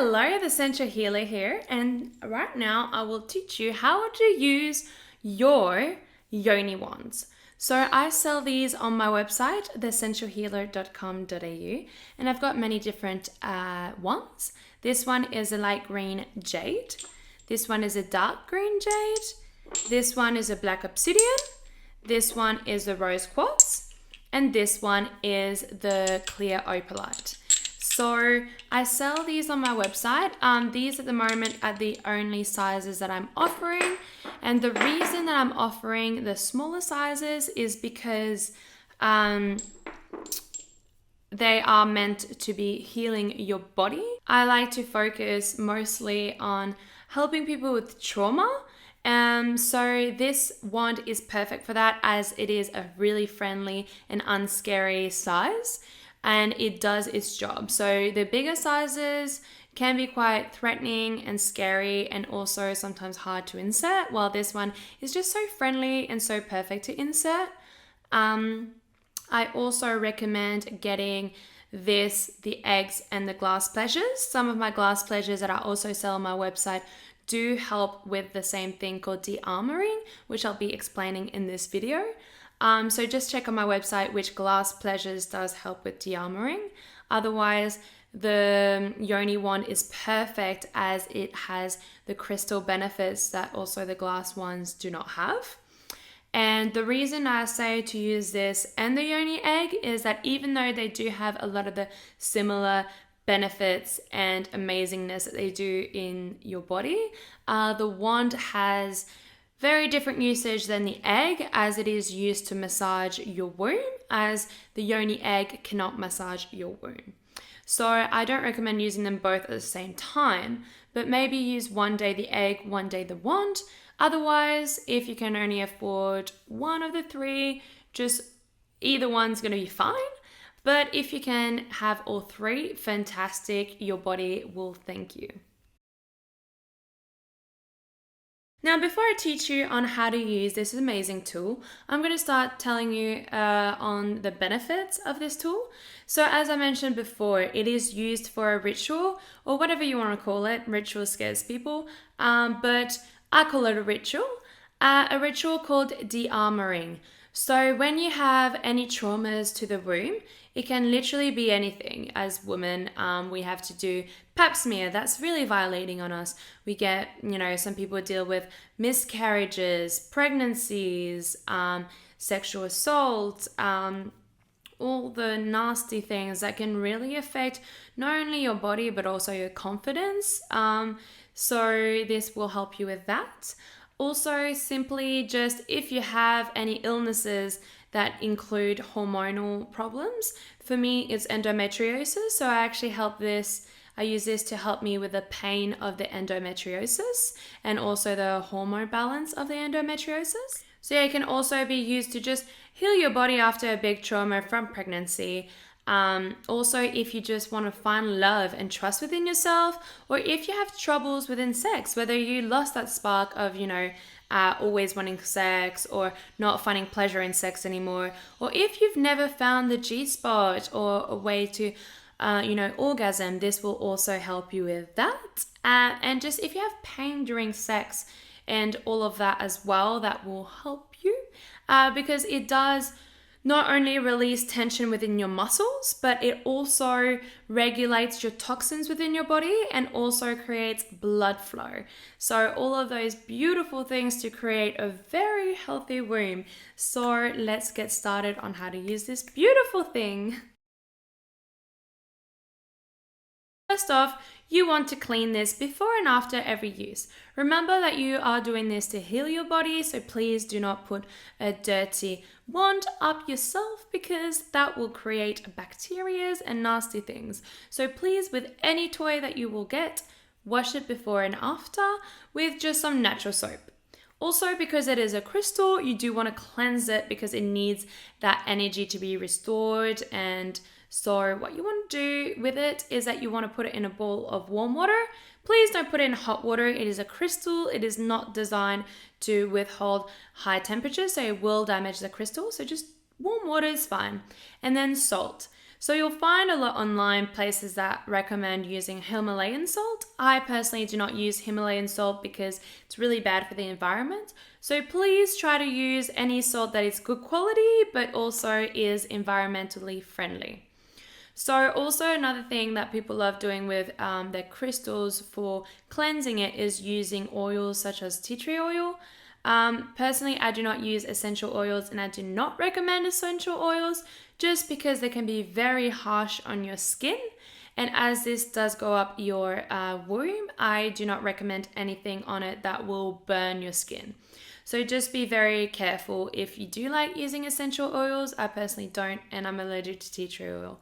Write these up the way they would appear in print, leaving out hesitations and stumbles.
Hello, the Sensual Healer here, and right now I will teach you how to use your Yoni Wands. So I sell these on my website, thesensualhealer.com.au, and I've got many different wands. This one is a light green jade. This one is a dark green jade. This one is a black obsidian. This one is the rose quartz. And this one is the clear opalite. So I sell these on my website. These at the moment are the only sizes that I'm offering. And the reason that I'm offering the smaller sizes is because they are meant to be healing your body. I like to focus mostly on helping people with trauma. So this wand is perfect for that, as it is a really friendly and unscary size. And it does its job. So the bigger sizes can be quite threatening and scary and also sometimes hard to insert, while this one is just so friendly and so perfect to insert. I also recommend getting the eggs and the glass pleasures. Some of my glass pleasures that I also sell on my website do help with the same thing called de-armouring, which I'll be explaining in this video. So just check on my website which glass pleasures does help with de-armouring. Otherwise, the Yoni Wand is perfect as it has the crystal benefits that also the glass ones do not have. And the reason I say to use this and the Yoni egg is that even though they do have a lot of the similar benefits and amazingness that they do in your body, the wand has very different usage than the egg, as it is used to massage your womb, as the Yoni egg cannot massage your womb. So I don't recommend using them both at the same time, but maybe use one day the egg, one day the wand. Otherwise, if you can only afford one of the three, just either one's going to be fine. But if you can have all three, fantastic, your body will thank you. Now, before I teach you on how to use this amazing tool, I'm going to start telling you on the benefits of this tool. So as I mentioned before, it is used for a ritual, or whatever you want to call it. Ritual scares people, but I call it a ritual called de-armouring. So when you have any traumas to the womb, it can literally be anything. As women, we have to do pap smear. That's really violating on us. We get, some people deal with miscarriages, pregnancies, sexual assault, all the nasty things that can really affect not only your body, but also your confidence. So this will help you with that. Also, simply just if you have any illnesses that include hormonal problems, for me it's endometriosis. So I use this to help me with the pain of the endometriosis and also the hormone balance of the endometriosis. So yeah, it can also be used to just heal your body after a big trauma from pregnancy. Also, if you just want to find love and trust within yourself, or if you have troubles within sex, whether you lost that spark of, always wanting sex or not finding pleasure in sex anymore, or if you've never found the G-spot or a way to, orgasm, this will also help you with that. And just if you have pain during sex and all of that as well, that will help you because it does not only release tension within your muscles, but it also regulates your toxins within your body and also creates blood flow. So all of those beautiful things to create a very healthy womb. So let's get started on how to use this beautiful thing. First off, you want to clean this before and after every use. Remember that you are doing this to heal your body, so please do not put a dirty wand up yourself because that will create bacteria and nasty things. So please, with any toy that you will get, wash it before and after with just some natural soap. Also, because it is a crystal, you do want to cleanse it because it needs that energy to be restored. And so what you want to do with it is that you want to put it in a bowl of warm water. Please don't put it in hot water. It is a crystal. It is not designed to withhold high temperatures, so it will damage the crystal. So just warm water is fine. And then salt. So you'll find a lot online places that recommend using Himalayan salt. I personally do not use Himalayan salt because it's really bad for the environment. So please try to use any salt that is good quality but also is environmentally friendly. So also another thing that people love doing with their crystals for cleansing it is using oils such as tea tree oil. Personally, I do not use essential oils and I do not recommend essential oils just because they can be very harsh on your skin. And as this does go up your womb, I do not recommend anything on it that will burn your skin. So just be very careful if you do like using essential oils. I personally don't, and I'm allergic to tea tree oil.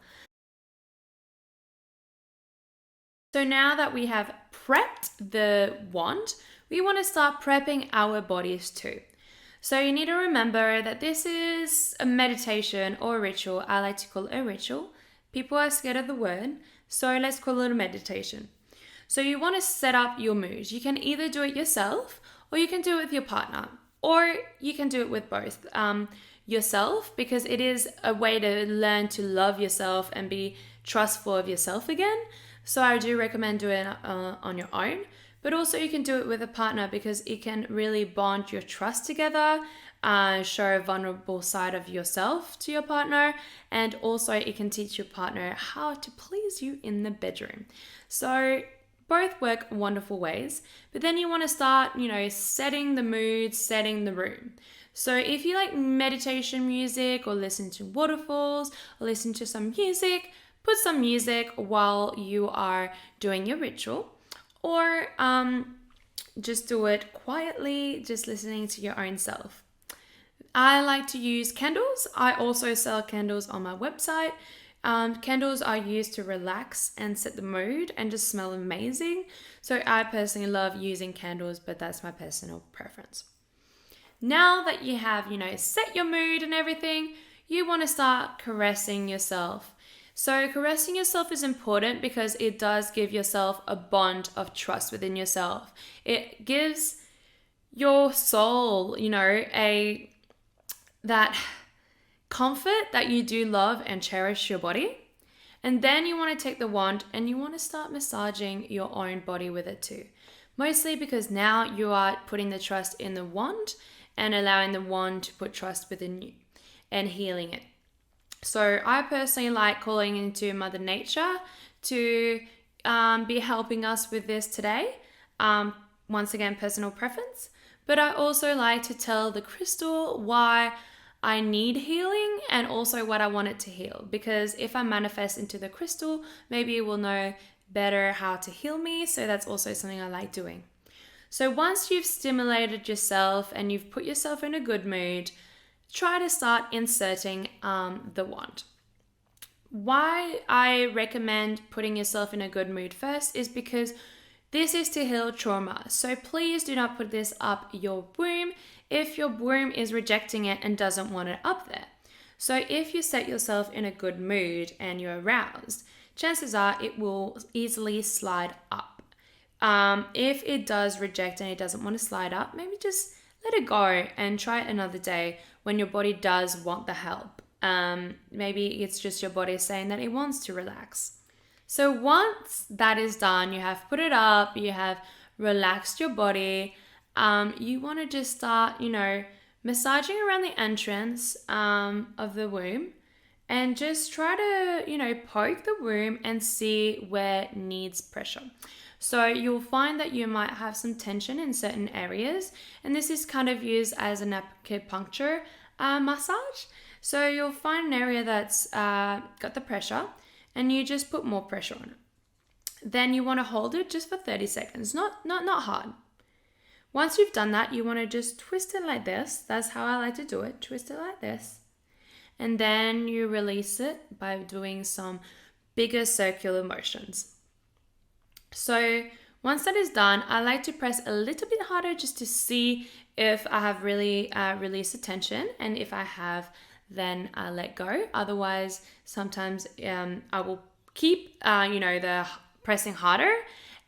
So now that we have prepped the wand, we want to start prepping our bodies too. So you need to remember that this is a meditation or a ritual. I like to call it a ritual. People are scared of the word, so let's call it a meditation. So you want to set up your mood. You can either do it yourself or you can do it with your partner, or you can do it with both. Yourself, because it is a way to learn to love yourself and be trustful of yourself again. So I do recommend doing it on your own, but also you can do it with a partner because it can really bond your trust together, show a vulnerable side of yourself to your partner, and also it can teach your partner how to please you in the bedroom. So both work wonderful ways, but then you want to start, setting the mood, setting the room. So if you like meditation music or listen to waterfalls or listen to some music, put some music while you are doing your ritual, or just do it quietly, just listening to your own self. I like to use candles. I also sell candles on my website. Candles are used to relax and set the mood and just smell amazing. So I personally love using candles, but that's my personal preference. Now that you have, set your mood and everything, you want to start caressing yourself. So caressing yourself is important because it does give yourself a bond of trust within yourself. It gives your soul, that comfort that you do love and cherish your body. And then you want to take the wand and you want to start massaging your own body with it too. Mostly because now you are putting the trust in the wand and allowing the wand to put trust within you and healing it. So I personally like calling into Mother Nature to be helping us with this today. Once again, personal preference. But I also like to tell the crystal why I need healing and also what I want it to heal. Because if I manifest into the crystal, maybe it will know better how to heal me. So that's also something I like doing. So once you've stimulated yourself and you've put yourself in a good mood, try to start inserting the wand. Why I recommend putting yourself in a good mood first is because this is to heal trauma. So please do not put this up your womb if your womb is rejecting it and doesn't want it up there. So if you set yourself in a good mood and you're aroused, chances are it will easily slide up. If it does reject and it doesn't want to slide up, maybe just let it go and try it another day when your body does want the help. Maybe it's just your body saying that it wants to relax. So once that is done, you have put it up, you have relaxed your body, you want to just start, massaging around the entrance of the womb and just try to, poke the womb and see where it needs pressure. So you'll find that you might have some tension in certain areas, and this is kind of used as an acupuncture massage. So you'll find an area that's got the pressure, and you just put more pressure on it. Then you want to hold it just for 30 seconds, not hard. Once you've done that, you want to just twist it like this. That's how I like to do it. Twist it like this. And then you release it by doing some bigger circular motions. So once that is done, I like to press a little bit harder just to see if I have really released the tension, and if I have, then I let go. Otherwise, sometimes I will keep, the pressing harder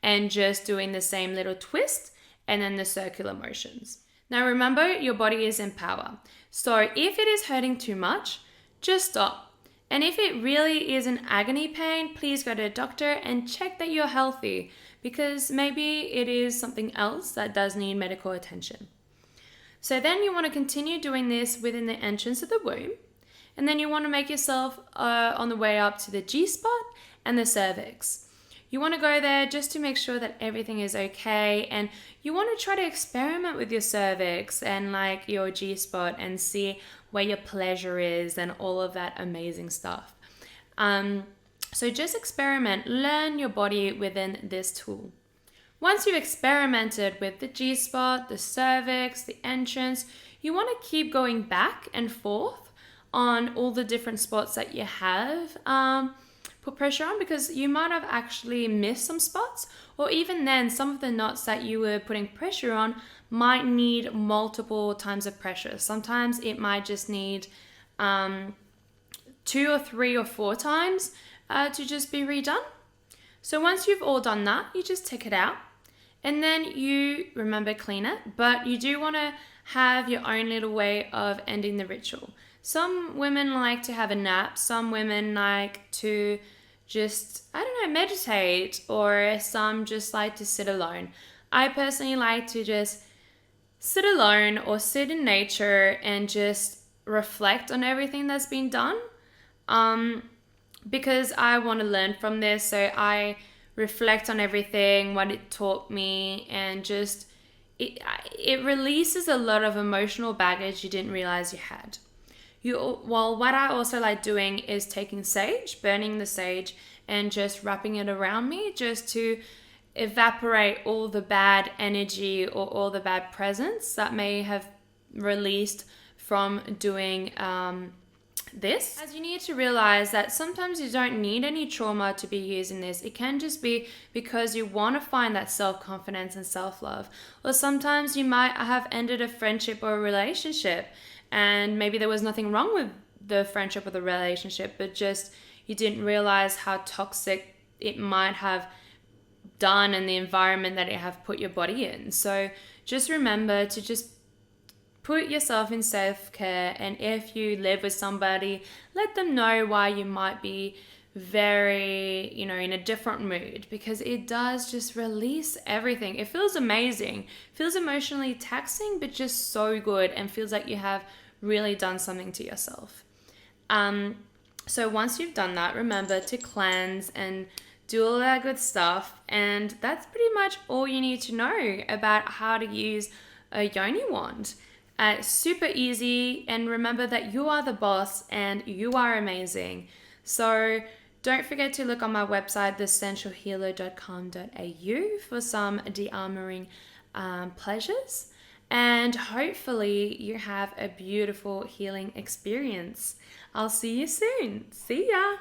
and just doing the same little twist and then the circular motions. Now remember, your body is in power. So if it is hurting too much, just stop. And if it really is an agony pain, please go to a doctor and check that you're healthy, because maybe it is something else that does need medical attention. So then you want to continue doing this within the entrance of the womb. And then you want to make yourself on the way up to the G-spot and the cervix. You want to go there just to make sure that everything is okay, and you want to try to experiment with your cervix and like your G-spot and see where your pleasure is and all of that amazing stuff. So just experiment, learn your body within this tool. Once you've experimented with the G-spot, the cervix, the entrance, you want to keep going back and forth on all the different spots that you have put pressure on, because you might have actually missed some spots, or even then some of the knots that you were putting pressure on might need multiple times of pressure. Sometimes it might just need 2 or 3 or 4 times to just be redone. So once you've all done that, you just take it out, and then you remember clean it, but you do want to have your own little way of ending the ritual. Some women like to have a nap, some women like to just, meditate, or some just like to sit alone. I personally like to just sit alone or sit in nature and just reflect on everything that's been done, because I want to learn from this. So I reflect on everything, what it taught me, and just it releases a lot of emotional baggage you didn't realize you had. What I also like doing is taking sage, burning the sage, and just wrapping it around me, just to evaporate all the bad energy or all the bad presence that may have released from doing this. As you need to realize that sometimes you don't need any trauma to be using this. It can just be because you want to find that self-confidence and self-love. Or sometimes you might have ended a friendship or a relationship, and maybe there was nothing wrong with the friendship or the relationship, but just you didn't realize how toxic it might have done and the environment that it have put your body in. So just remember to just put yourself in self-care, and if you live with somebody, let them know why you might be very, in a different mood, because it does just release everything. It feels amazing, feels emotionally taxing, but just so good, and feels like you have really done something to yourself. So once you've done that, remember to cleanse and do all that good stuff, and that's pretty much all you need to know about how to use a Yoni Wand. Super easy, and remember that you are the boss and you are amazing. So don't forget to look on my website, thessentialhealer.com.au, for some de-armouring pleasures, and hopefully you have a beautiful healing experience. I'll see you soon. See ya!